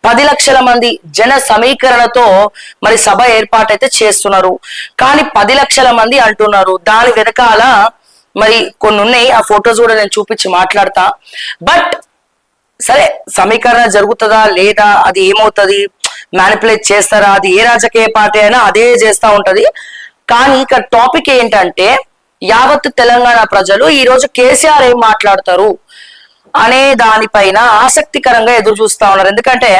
10 లక్షల మంది జన సమీకరణతో మరి సభ ఏర్పాటైతే చేస్తున్నారు. కానీ 10 లక్షల మంది అంటున్నారు. దాని వెనకాల మరి కొన్ని ఉన్నాయి, ఆ ఫొటోస్ కూడా నేను చూపించి మాట్లాడతా. బట్ సరే, సమీకరణ జరుగుతుందా లేదా, అది ఏమవుతుంది, మ్యానిపులేట్ చేస్తారా, అది ఏ రాజకీయ పార్టీ అయినా అదే చేస్తూ ఉంటది. కానీ ఇక్కడ టాపిక్ ఏంటంటే, యావత్ తెలంగాణ ప్రజలు ఈ రోజు కేసీఆర్ ఏం మాట్లాడతారు అనే దానిపైన ఆసక్తికరంగా ఎదురు చూస్తా ఉన్నారు. ఎందుకంటే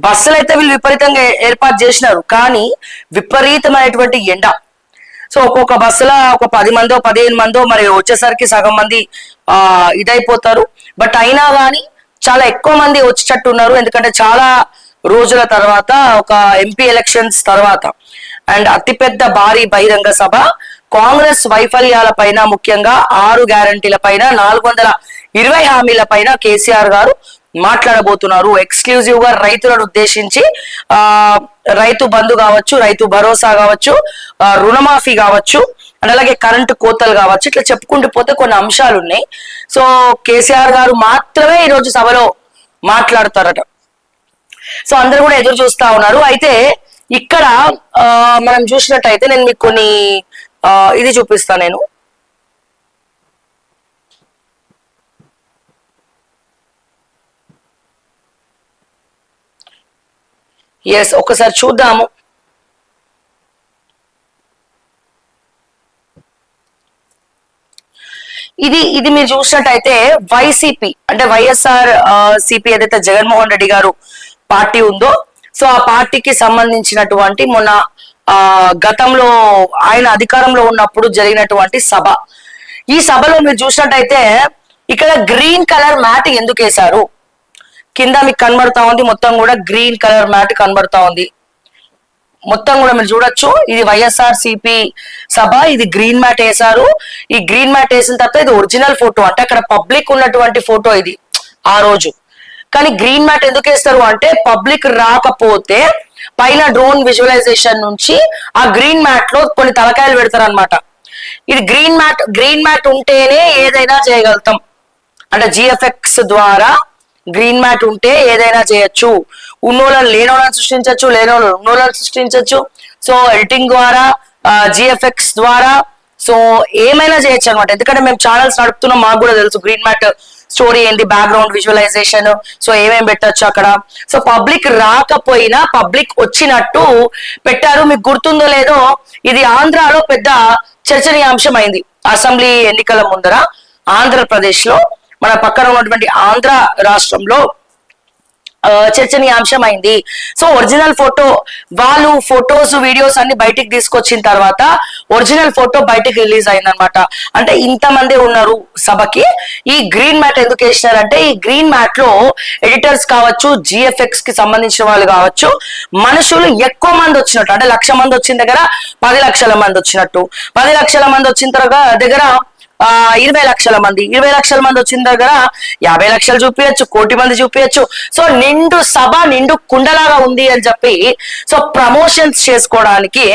బస్సులు అయితే వీళ్ళు విపరీతంగా ఏర్పాటు చేసినారు, కానీ విపరీతమైనటువంటి ఎండ. సో ఒక్కొక్క బస్సులో ఒక 10 మందో 15 మందో మరి వచ్చేసరికి సగం మంది ఇదైపోతారు. బట్ అయినా కానీ చాలా ఎక్కువ మంది వచ్చేటట్టు ఉన్నారు. ఎందుకంటే చాలా రోజుల తర్వాత, ఒక ఎంపీ ఎలక్షన్స్ తర్వాత అండ్ అతిపెద్ద భారీ బహిరంగ సభ, కాంగ్రెస్ వైఫల్యాల పైన, ముఖ్యంగా 6 గ్యారంటీల పైన, 420 హామీల పైన కేసీఆర్ గారు మాట్లాడబోతున్నారు. ఎక్స్క్లూజివ్ గా రైతులను ఉద్దేశించి రైతు బంధు కావచ్చు, రైతు భరోసా కావచ్చు, రుణమాఫీ కావచ్చు, అండ్ అలాగే కరెంటు కోతలు కావచ్చు, ఇట్లా చెప్పుకుంటూ పోతే కొన్ని అంశాలు ఉన్నాయి. సో కేసీఆర్ గారు మాత్రమే ఈరోజు సభలో మాట్లాడతారట. సో అందరూ కూడా ఎదురు చూస్తా ఉన్నారు. అయితే ఇక్కడ మనం చూసినట్టయితే నేను మీకు కొన్ని ఇది చూపిస్తాను. నేను ఒకసారి చూద్దాము. ఇది మీరు చూసినట్టయితే వైసీపీ అంటే వైఎస్ఆర్ సిపి ఏదైతే జగన్మోహన్ రెడ్డి గారు పార్టీ ఉందో, సో ఆ పార్టీకి సంబంధించినటువంటి మొన్న గతంలో ఆయన అధికారంలో ఉన్నప్పుడు జరిగినటువంటి సభ. ఈ సభలో మీరు చూసినట్టయితే ఇక్కడ గ్రీన్ కలర్ మ్యాట్ ఎందుకు వేశారు, కింద మీకు కనబడతా ఉంది, మొత్తం కూడా గ్రీన్ కలర్ మ్యాట్ కనబడతా ఉంది. మొత్తం కూడా మీరు చూడొచ్చు, ఇది వైఎస్ఆర్ సిపి సభ, ఇది గ్రీన్ మ్యాట్ వేశారు. ఈ గ్రీన్ మ్యాట్ వేసిన తర్వాత ఇది ఒరిజినల్ ఫోటో, అంటే అక్కడ పబ్లిక్ ఉన్నటువంటి ఫోటో ఇది ఆ రోజు. కానీ గ్రీన్ మ్యాట్ ఎందుకు వేస్తారు అంటే, పబ్లిక్ రాకపోతే పైన డ్రోన్ విజువలైజేషన్ నుంచి ఆ గ్రీన్ మ్యాట్ లో కొన్ని తలకాయలు పెడతారు అనమాట. ఇది గ్రీన్ మ్యాట్ ఉంటేనే ఏదైనా చేయగలుగుతాం, అంటే జిఎఫ్ఎక్స్ ద్వారా గ్రీన్ మ్యాట్ ఉంటే ఏదైనా చేయొచ్చు. ఉన్నోళ్ళని లేనోళ్ళని సృష్టించవచ్చు, లేనోళ్ళు ఉన్నోళ్ళని సృష్టించవచ్చు. సో ఎడిటింగ్ ద్వారా, జిఎఫ్ఎక్స్ ద్వారా, సో ఏమైనా చేయొచ్చు అనమాట. ఎందుకంటే మేము ఛానల్స్ నడుపుతున్నాం, మాకు కూడా తెలుసు గ్రీన్ మ్యాట్ స్టోరీ ఏంటి, బ్యాక్గ్రౌండ్ విజువలైజేషన్, సో ఏమేమి పెట్టచ్చు అక్కడ. సో పబ్లిక్ రాకపోయినా పబ్లిక్ వచ్చినట్టు పెట్టారు. మీకు గుర్తుందో లేదో, ఇది ఆంధ్రాలో పెద్ద చర్చనీయాంశం అయింది. అసెంబ్లీ ఎన్నికల ముందర ఆంధ్రప్రదేశ్ లో, మన పక్కన ఉన్నటువంటి ఆంధ్ర రాష్ట్రంలో చర్చనీయాంశం అయింది. సో ఒరిజినల్ ఫోటో, వాళ్ళు ఫొటోస్ వీడియోస్ అన్ని బయటికి తీసుకొచ్చిన తర్వాత ఒరిజినల్ ఫోటో బయటికి రిలీజ్ అయిందనమాట. అంటే ఇంతమంది ఉన్నారు సభకి. ఈ గ్రీన్ మ్యాట్ ఎందుకు వేసినారంటే, ఈ గ్రీన్ మ్యాట్ లో ఎడిటర్స్ కావచ్చు, జిఎఫ్ఎక్స్ కి సంబంధించిన వాళ్ళు కావచ్చు, మనుషులు ఎక్కువ మంది వచ్చినట్టు, అంటే 1,00,000 మంది వచ్చిన దగ్గర 10 లక్షల మంది వచ్చినట్టు, 10 లక్షల మంది వచ్చిన తర్వాత దగ్గర 20 లక్షల మంది, 20 లక్షల మంది వచ్చిన దగ్గర 50 లక్షలు చూపించచ్చు, 1 కోటి మంది చూపించచ్చు. సో నిండు సభ, నిండు కుండలాగా ఉంది అని చెప్పి, సో ప్రమోషన్స్ చేసుకోవడానికి,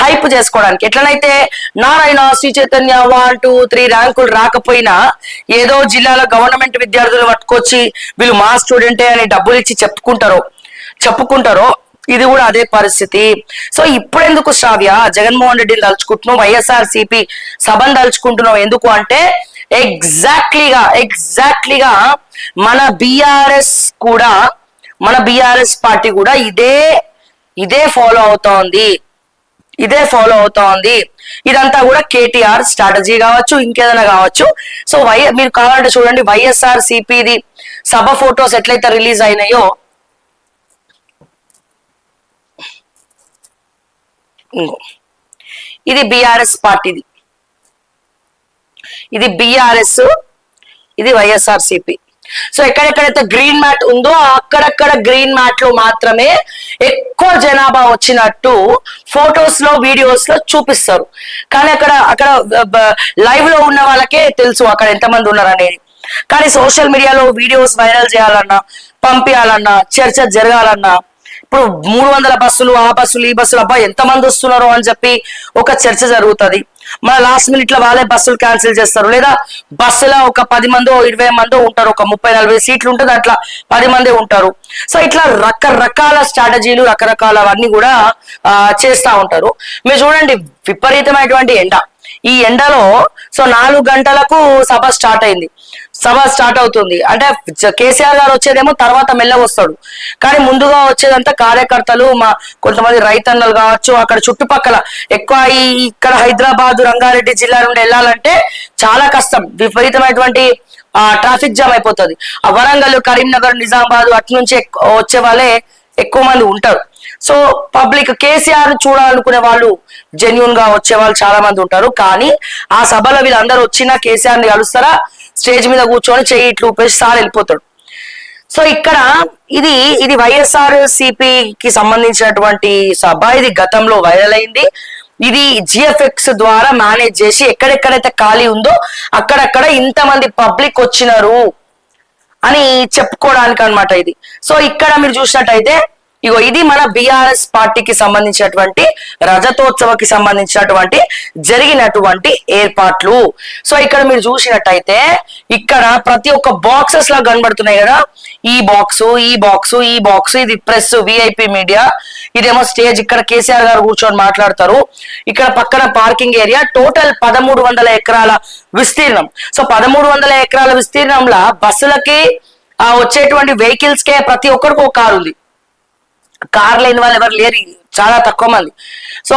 హైప్ చేసుకోవడానికి, ఎట్లనైతే నారాయణ, శ్రీ చైతన్య 1, 2, 3 ర్యాంకులు రాకపోయినా ఏదో జిల్లాలో గవర్నమెంట్ విద్యార్థులు పట్టుకొచ్చి వీళ్ళు మా స్టూడెంటే అని డబ్బులు ఇచ్చి చెప్పుకుంటారో, ఇది కూడా అదే పరిస్థితి. సో ఇప్పుడు ఎందుకు శ్రావ్య జగన్మోహన్ రెడ్డిని తలుచుకుంటున్నావు, వైఎస్ఆర్ సిపి సభను తలుచుకుంటున్నావు ఎందుకు అంటే, ఎగ్జాక్ట్లీగా మన బిఆర్ఎస్ పార్టీ కూడా ఇదే ఫాలో అవుతోంది. ఇదంతా కూడా కేటీఆర్ స్ట్రాటజీ కావచ్చు, ఇంకేదైనా కావచ్చు. సో మీరు కావాలంటే చూడండి, వైఎస్ఆర్ సిపిది సభ ఫొటోస్ ఎట్లయితే రిలీజ్ అయినాయో, ఇది బిఆర్ఎస్ పార్టీది, ఇది బిఆర్ఎస్, ఇది వైఎస్ఆర్ సిపి. సో ఎక్కడెక్కడైతే గ్రీన్ మ్యాట్ ఉందో అక్కడక్కడ గ్రీన్ మ్యాట్ లో మాత్రమే ఎక్కువ జనాభా వచ్చినట్టు ఫొటోస్ లో, వీడియోస్ లో చూపిస్తారు. కానీ అక్కడ లైవ్ లో ఉన్న వాళ్ళకే తెలుసు అక్కడ ఎంతమంది ఉన్నారు అనేది. కానీ సోషల్ మీడియాలో వీడియోస్ వైరల్ చేయాలన్నా, పంపించాలన్నా, చర్చ జరగాలన్నా, ఇప్పుడు 300 బస్సులు, ఆ బస్సులు, ఈ బస్సులు, అబ్బా ఎంతమంది వస్తున్నారు అని చెప్పి ఒక చర్చ జరుగుతుంది. మన లాస్ట్ మినిట్ లో వాళ్ళే బస్సులు క్యాన్సిల్ చేస్తారు, లేదా బస్సులో ఒక 10 మందో 20 మందో ఉంటారు, ఒక 30-40 సీట్లు ఉంటుంది, అట్లా 10 మందే ఉంటారు. సో ఇట్లా రకరకాల స్ట్రాటజీలు రకరకాలవన్నీ కూడా చేస్తా ఉంటారు. మీరు చూడండి విపరీతమైనటువంటి ఎండ, ఈ ఎండలో సో 4 గంటలకు సభ స్టార్ట్ అవుతుంది. అంటే కేసీఆర్ గారు వచ్చేదేమో తర్వాత మెల్లగా వస్తాడు, కానీ ముందుగా వచ్చేదంతా కార్యకర్తలు, కొంతమంది రైతన్నలు కావచ్చు, అక్కడ చుట్టుపక్కల ఎక్కువ ఇక్కడ హైదరాబాద్ రంగారెడ్డి జిల్లా నుండి వెళ్ళాలంటే చాలా కష్టం, విపరీతమైనటువంటి ట్రాఫిక్ జామ్ అయిపోతుంది. ఆ వరంగల్, కరీంనగర్, నిజామాబాద్ అటు నుంచి వచ్చే వాళ్ళే ఎక్కువ మంది ఉంటారు. సో పబ్లిక్ కేసీఆర్ చూడాలనుకునే వాళ్ళు జెన్యున్ గా వచ్చే వాళ్ళు చాలా మంది ఉంటారు. కానీ ఆ సభలో వీళ్ళందరూ వచ్చినా కేసీఆర్ ని కలుస్తారా, స్టేజ్ మీద కూర్చొని చెయ్యి ఇట్లు ఊపేసి సార్ వెళ్ళిపోతాడు. సో ఇక్కడ ఇది వైఎస్ఆర్ సిపికి సంబంధించినటువంటి సభ, ఇది గతంలో వైరల్ అయింది. ఇది జిఎఫ్ఎక్స్ ద్వారా మేనేజ్ చేసి ఎక్కడెక్కడైతే ఖాళీ ఉందో అక్కడక్కడ ఇంతమంది పబ్లిక్ వచ్చినారు అని చెప్పుకోవడానికి అనమాట ఇది. సో ఇక్కడ మీరు చూసినట్టయితే ఇగో ఇది మన బిఆర్ఎస్ పార్టీకి సంబంధించినటువంటి రజతోత్సవకి సంబంధించినటువంటి జరిగినటువంటి ఏర్పాట్లు. సో ఇక్కడ మీరు చూసినట్టయితే ఇక్కడ ప్రతి ఒక్క బాక్సెస్ లా కనబడుతున్నాయి కదా, ఈ బాక్స్ ఇది ప్రెస్ విఐపి మీడియా, ఇదేమో స్టేజ్, ఇక్కడ కేసీఆర్ గారు కూర్చొని మాట్లాడతారు, ఇక్కడ పక్కన పార్కింగ్ ఏరియా. టోటల్ 1300 ఎకరాల విస్తీర్ణం. సో 1300 ఎకరాల విస్తీర్ణంలో బస్సులకి వచ్చేటువంటి వెహికల్స్ కే ప్రతి ఒక్కరికి ఒక కారు ఉంది, కార్ లేని వాళ్ళు ఎవరు లేరు, చాలా తక్కువ మంది. సో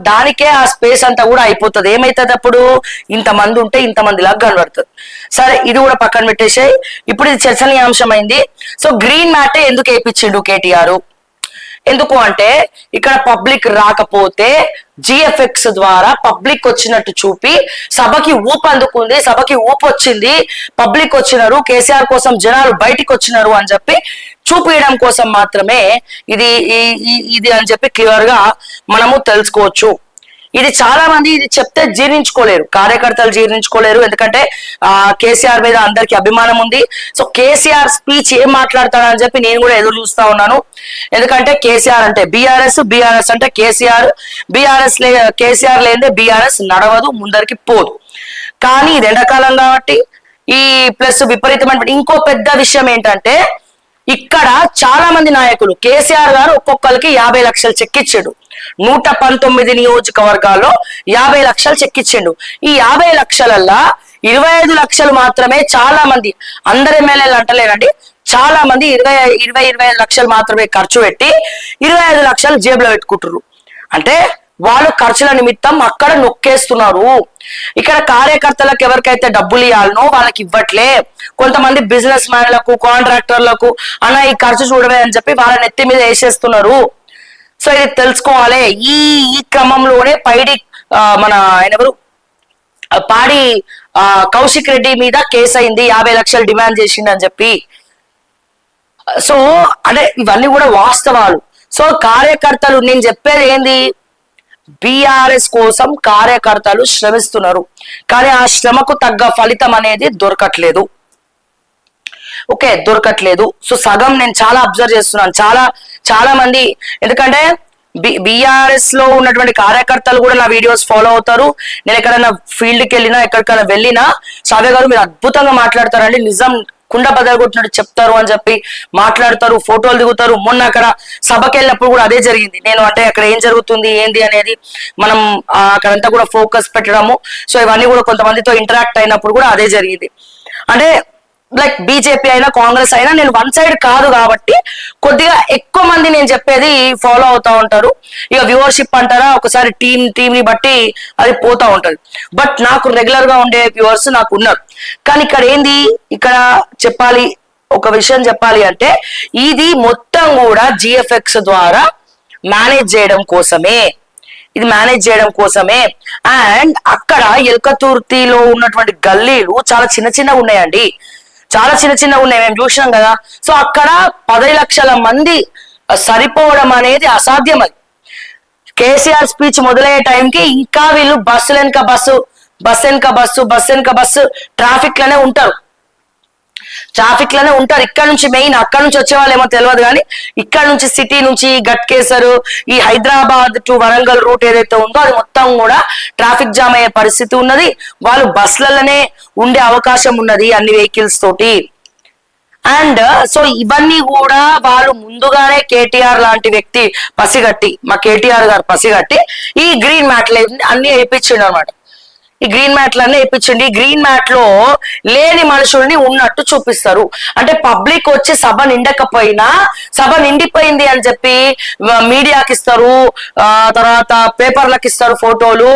దానికే ఆ స్పేస్ అంతా కూడా అయిపోతుంది. ఏమైతుంది అప్పుడు, ఇంతమంది ఉంటే ఇంతమంది లాగా కనబడుతుంది. సరే ఇది కూడా పక్కన పెట్టేసాయి. ఇప్పుడు ఇది చర్చనీయాంశమైంది. సో గ్రీన్ మ్యాటే ఎందుకు వేయించిండు కేటీఆర్, ఎందుకు అంటే ఇక్కడ పబ్లిక్ రాకపోతే జిఎఫ్ఎక్స్ ద్వారా పబ్లిక్ వచ్చినట్టు చూపి సభకి ఊపు అందుకుంది, సభకి ఊపు వచ్చింది, పబ్లిక్ వచ్చినారు, కేసీఆర్ కోసం జనాలు బయటికి వచ్చినారు అని చెప్పి చూపించడం కోసం మాత్రమే ఇది అని చెప్పి క్లియర్ గా మనము తెలుసుకోవచ్చు. ఇది చాలా మంది ఇది చెప్తే జీర్ణించుకోలేరు, కార్యకర్తలు జీర్ణించుకోలేరు, ఎందుకంటే కేసీఆర్ మీద అందరికి అభిమానం ఉంది. సో కేసీఆర్ స్పీచ్ ఏం మాట్లాడతాడని చెప్పి నేను కూడా ఎదురు చూస్తా ఉన్నాను. ఎందుకంటే కేసీఆర్ అంటే బీఆర్ఎస్ అంటే కేసీఆర్ కేసీఆర్ లేదే బీఆర్ఎస్ నడవదు, ముందరికి పోదు. కానీ ఇది ఎండాకాలం కాబట్టి ఈ ప్లస్ విపరీతమైన ఇంకో పెద్ద విషయం ఏంటంటే ఇక్కడ చాలా మంది నాయకులు కేసీఆర్ గారు ఒక్కొక్కరికి 50 లక్షలు చెక్ ఇచ్చాడు. 119 నియోజకవర్గాల్లో 50 లక్షలు చెక్ ఇచ్చిండు. ఈ 50 లక్షలల్లా 25 లక్షలు మాత్రమే చాలా మంది, అందరు ఎమ్మెల్యేలు అంటలేరండి, చాలా మంది 25 లక్షలు మాత్రమే ఖర్చు పెట్టి 25 లక్షలు జేబులో పెట్టుకుంటారు. అంటే వాళ్ళు ఖర్చుల నిమిత్తం అక్కడ నొక్కేస్తున్నారు. ఇక్కడ కార్యకర్తలకు ఎవరికైతే డబ్బులు ఇవ్వాలనో వాళ్ళకి ఇవ్వట్లే. కొంతమంది బిజినెస్ మ్యాన్లకు, కాంట్రాక్టర్లకు అన్న ఈ ఖర్చు చూడవే అని చెప్పి వాళ్ళ నెత్తి మీద వేసేస్తున్నారు. సో ఇది తెలుసుకోవాలి. ఈ క్రమంలోనే మన ఆయన ఎవరు పాడి కౌశిక్ రెడ్డి మీద కేసు అయింది, 50 లక్షలు డిమాండ్ చేసింది అని చెప్పి. సో అంటే ఇవన్నీ కూడా వాస్తవాలు. సో కార్యకర్తలు, నేను చెప్పేది ఏంది, బిఆర్ఎస్ కోసం కార్యకర్తలు శ్రమిస్తున్నారు, కానీ ఆ శ్రమకు తగ్గ ఫలితం అనేది దొరకట్లేదు. దొరకట్లేదు. సో సగం నేను చాలా అబ్జర్వ్ చేస్తున్నాను, చాలా మంది, ఎందుకంటే బిఆర్ఎస్ లో ఉన్నటువంటి కార్యకర్తలు కూడా నా వీడియోస్ ఫాలో అవుతారు. నేను ఎక్కడైనా ఫీల్డ్కి వెళ్ళినా, ఎక్కడికైనా వెళ్ళినా, సావ్య గారు మీరు అద్భుతంగా మాట్లాడతారండి, నిజం కుండ బదలగొట్టినట్టు చెప్తారు అని చెప్పి మాట్లాడతారు, ఫోటోలు దిగుతారు. మొన్న అక్కడ సభకి వెళ్ళినప్పుడు కూడా అదే జరిగింది. నేను అంటే అక్కడ ఏం జరుగుతుంది ఏంది అనేది మనం అక్కడంతా కూడా ఫోకస్ పెట్టడము. సో ఇవన్నీ కూడా కొంతమందితో ఇంటరాక్ట్ అయినప్పుడు కూడా అదే జరిగింది. అంటే లైక్ బీజేపీ అయినా కాంగ్రెస్ అయినా నేను వన్ సైడ్ కాదు కాబట్టి కొద్దిగా ఎక్కువ మంది నేను చెప్పేది ఫాలో అవుతా ఉంటారు. ఇక వ్యూవర్షిప్ అంటారా, ఒకసారి టీం ని బట్టి అది పోతా ఉంటది. బట్ నాకు రెగ్యులర్ గా ఉండే వ్యూవర్స్ నాకు ఉన్నారు. కానీ ఇక్కడ ఏంది, ఇక్కడ ఒక విషయం చెప్పాలి అంటే ఇది మొత్తం కూడా జిఎఫ్ఎక్స్ ద్వారా మేనేజ్ చేయడం కోసమే. అండ్ అక్కడ ఎల్కతుర్తిలో ఉన్నటువంటి గల్లీలు చాలా చిన్నగా ఉన్నాయండి, చాలా చిన్నగా ఉన్నాయి, మేము చూసినాం కదా. సో అక్కడ 10 లక్షల మంది సరిపోవడం అనేది అసాధ్యం. అది కేసీఆర్ స్పీచ్ మొదలయ్యే టైంకి ఇంకా వీళ్ళు బస్సు వెనక బస్సు ట్రాఫిక్ లోనే ఉంటారు. ట్రాఫిక్ లోనే ఉంటారు. ఇక్కడ నుంచి మెయిన్ అక్కడ నుంచి వచ్చే వాళ్ళు ఏమో తెలియదు, కానీ ఇక్కడ నుంచి సిటీ నుంచి గట్కేసరు ఈ హైదరాబాద్ టు వరంగల్ రూట్ ఏదైతే ఉందో అది మొత్తం కూడా ట్రాఫిక్ జామ్ అయ్యే పరిస్థితి ఉన్నది. వాళ్ళు బస్లలోనే ఉండే అవకాశం ఉన్నది అన్ని వెహికల్స్ తోటి. అండ్ సో ఇవన్నీ కూడా వాళ్ళు ముందుగానే కేటీఆర్ లాంటి వ్యక్తి పసిగట్టి, మా కేటీఆర్ గారు పసిగట్టి ఈ గ్రీన్ మ్యాట్లు అన్ని వేయించిండు అనమాట. ఈ గ్రీన్ మ్యాట్లన్నీ వేయించండి. ఈ గ్రీన్ మ్యాట్ లో లేని మనుషుల్ని ఉన్నట్టు చూపిస్తారు. అంటే పబ్లిక్ వచ్చి సభ నిండకపోయినా సభ నిండిపోయింది అని చెప్పి మీడియాకి ఇస్తారు, తర్వాత పేపర్లకు ఇస్తారు ఫోటోలు,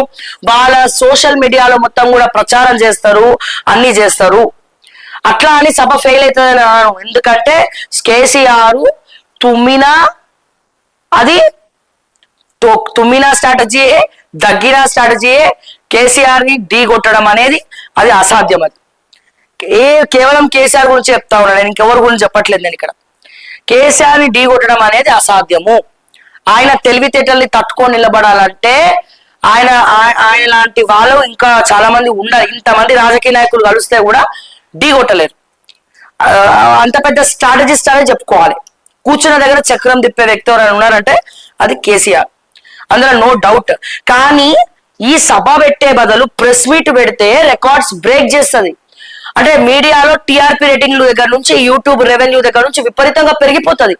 వాళ్ళ సోషల్ మీడియాలో మొత్తం కూడా ప్రచారం చేస్తారు, అన్ని చేస్తారు. అట్లా అని సభ ఫెయిల్ అవుతుంది. ఎందుకంటే కేసీఆర్ తుమ్మినా అది తుమ్మినా స్ట్రాటజీయే, దగ్గిన స్ట్రాటజీయే. కేసీఆర్ ని ఢీ కొట్టడం అనేది అది అసాధ్యం. అది కేవలం కేసీఆర్ గురించి చెప్తా ఉన్నాను నేను, ఇంకెవరి గురించి చెప్పట్లేదు నేను ఇక్కడ. కేసీఆర్ ని ఢీ కొట్టడం అనేది అసాధ్యము. ఆయన తెలివితేటల్ని తట్టుకొని నిలబడాలంటే ఆయన ఆయన లాంటి వాళ్ళు ఇంకా చాలా మంది ఉండాలి. ఇంతమంది రాజకీయ నాయకులు కలిస్తే కూడా ఢీ కొట్టలేరు. అంత పెద్ద స్ట్రాటజిస్ట్ అనే చెప్పుకోవాలి. కూర్చున్న దగ్గర చక్రం తిప్పే వ్యక్తి ఎవరైనా ఉన్నారంటే అది కేసీఆర్, అందులో నో డౌట్. కానీ ఈ సభ పెట్టే బదులు ప్రెస్ మీట్ పెడితే రికార్డ్స్ బ్రేక్ చేస్తుంది. అంటే మీడియాలో టీఆర్పీ రేటింగ్ల దగ్గర నుంచి యూట్యూబ్ రెవెన్యూ దగ్గర నుంచి విపరీతంగా పెరిగిపోతుంది.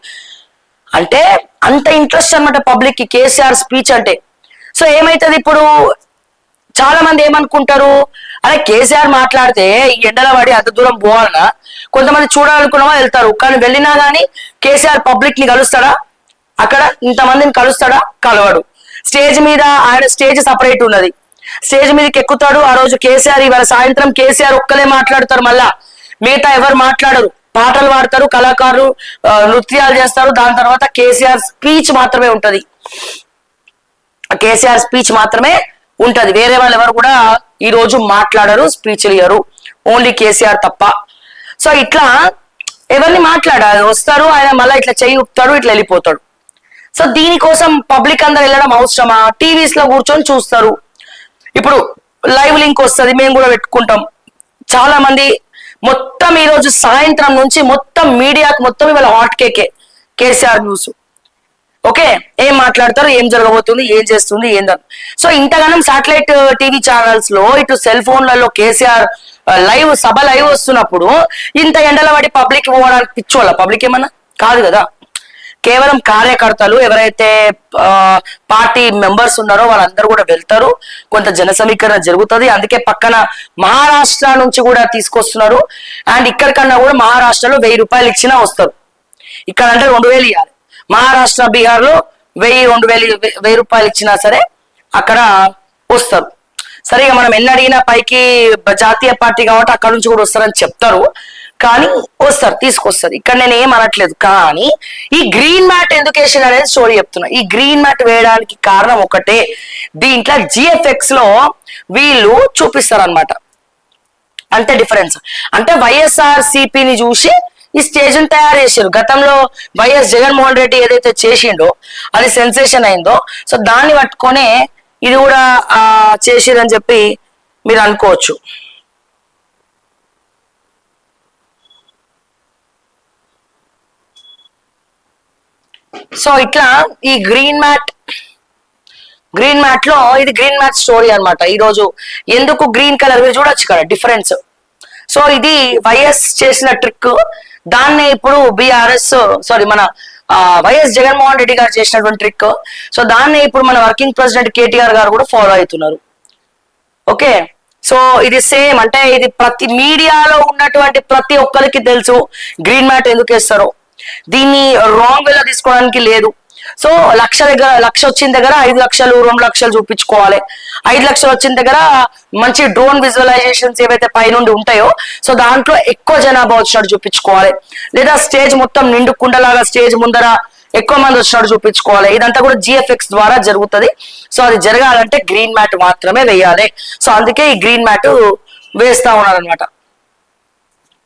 అంటే అంత ఇంట్రెస్ట్ అనమాట పబ్లిక్ కి కేసీఆర్ స్పీచ్ అంటే. సో ఏమైతుంది ఇప్పుడు, చాలా మంది ఏమనుకుంటారు, అరే కేసీఆర్ మాట్లాడితే ఈ ఎండల పడి అంత దూరం పోవాలన్నా, కొంతమంది చూడాలనుకున్న వాళ్ళు వెళ్తారు. కానీ వెళ్ళినా కానీ కేసీఆర్ పబ్లిక్ ని కలుస్తాడా, అక్కడ ఇంతమందిని కలుస్తాడా, కలవడు. స్టేజ్ మీద ఆయన స్టేజ్ సపరేట్ ఉన్నది, స్టేజ్ మీదకి ఎక్కుతాడు. ఆ రోజు కేసీఆర్, ఇవాళ సాయంత్రం కేసీఆర్ ఒక్కలే మాట్లాడతారు, మళ్ళా మిగతా ఎవరు మాట్లాడరు. పాటలు పాడతారు, కళాకారులు నృత్యాలు చేస్తారు. దాని తర్వాత కేసీఆర్ స్పీచ్ మాత్రమే ఉంటది, కేసీఆర్ స్పీచ్ మాత్రమే ఉంటది. వేరే వాళ్ళు ఎవరు కూడా ఈ రోజు మాట్లాడరు, స్పీచ్లు ఇయ్యరు, ఓన్లీ కేసీఆర్ తప్ప. సో ఇట్లా ఎవరిని మాట్లాడాలి, వస్తారు ఆయన మళ్ళీ ఇట్లా చెయ్యి ఊపుతాడు, ఇట్లా వెళ్ళిపోతాడు. సో దీనికోసం పబ్లిక్ అందరు వెళ్ళడం అవసరమా? టీవీస్ లో కూర్చొని చూస్తారు. ఇప్పుడు లైవ్ లింక్ వస్తుంది, మేము కూడా పెట్టుకుంటాం. చాలా మంది మొత్తం ఈ రోజు సాయంత్రం నుంచి మొత్తం మీడియాకు మొత్తం ఇవాళ హాట్ కేకే కేసీఆర్ న్యూస్. ఓకే, ఏం మాట్లాడతారు, ఏం జరగబోతుంది, ఏం చేస్తుంది, ఏందని. సో ఇంతగానం శాటిలైట్ టీవీ ఛానల్స్ లో ఇటు సెల్ ఫోన్లలో కేసీఆర్ లైవ్ సభ లైవ్ వస్తున్నప్పుడు ఇంత ఎండల పడి పబ్లిక్ పోవడానికి పిచ్చోళ్ళ? పబ్లిక్ ఏమన్నా కాదు కదా. కేవలం కార్యకర్తలు ఎవరైతే పార్టీ మెంబర్స్ ఉన్నారో వాళ్ళందరూ కూడా వెళ్తారు. కొంత జన సమీకరణ జరుగుతుంది. అందుకే పక్కన మహారాష్ట్ర నుంచి కూడా తీసుకొస్తున్నారు. అండ్ ఇక్కడికన్నా కూడా మహారాష్ట్రలో 1000 రూపాయలు ఇచ్చినా వస్తారు. ఇక్కడ అంటే 2000 ఇవ్వాలి. మహారాష్ట్ర, బీహార్ లో 1000 రూపాయలు ఇచ్చినా సరే అక్కడ వస్తారు. సరిగా మనం ఎన్ని అడిగినా పైకి జాతీయ పార్టీ కాబట్టి అక్కడ నుంచి కూడా వస్తారని చెప్తారు, కానీ వస్తారు, తీసుకొస్తారు. ఇక్కడ నేను ఏం అనట్లేదు. కానీ ఈ గ్రీన్ మ్యాట్ ఎడ్యుకేషన్ అనేది స్టోరీ చెప్తున్నా. ఈ గ్రీన్ మ్యాట్ వేయడానికి కారణం ఒకటే, దీంట్లో జిఎఫ్ఎక్స్ లో వీళ్ళు చూపిస్తారు అనమాట. అంతే డిఫరెన్స్. అంటే వైఎస్ఆర్ సిపిని చూసి ఈ స్టేజ్ ని తయారు చేశారు. గతంలో వైఎస్ జగన్మోహన్ రెడ్డి ఏదైతే చేసిండో అది సెన్సేషన్ అయిందో, సో దాన్ని పట్టుకొనే ఇది కూడా చేసిరని చెప్పి మీరు అనుకోవచ్చు. సో ఇట్లా ఈ గ్రీన్ మ్యాట్ లో ఇది గ్రీన్ మ్యాట్ స్టోరీ అనమాట. ఈ రోజు ఎందుకు గ్రీన్ కలర్ మీరు చూడొచ్చు కదా డిఫరెన్స్. సో ఇది వైఎస్ చేసిన ట్రిక్, దాన్ని ఇప్పుడు మన వైఎస్ జగన్మోహన్ రెడ్డి గారు చేసినటువంటి ట్రిక్. సో దాన్ని ఇప్పుడు మన వర్కింగ్ ప్రెసిడెంట్ కేటీఆర్ గారు కూడా ఫాలో అవుతున్నారు. ఓకే, సో ఇది సేమ్. అంటే ఇది ప్రతి మీడియాలో ఉన్నటువంటి ప్రతి ఒక్కరికి తెలుసు గ్రీన్ మ్యాట్ ఎందుకు వేస్తారో. దీన్ని రాంగ్ వేలో తీసుకోవడానికి లేదు. సో లక్ష వచ్చిన దగ్గర 5 లక్షలు 2 లక్షలు చూపించుకోవాలి. 5 లక్షలు వచ్చిన దగ్గర మంచి డ్రోన్ విజువలైజేషన్స్ ఏవైతే పైనుండి ఉంటాయో సో దాంట్లో ఎక్కువ జనాభా వచ్చినట్టు చూపించుకోవాలి. లేదా స్టేజ్ మొత్తం నిండుకుండలాగా స్టేజ్ ముందర ఎక్కువ మంది వచ్చినట్టు చూపించుకోవాలి. ఇదంతా కూడా జిఎఫ్ఎక్స్ ద్వారా జరుగుతుంది. సో అది జరగాలంటే గ్రీన్ మ్యాట్ మాత్రమే వేయాలి. సో అందుకే ఈ గ్రీన్ మ్యాట్ వేస్తా ఉన్నారు అనమాట.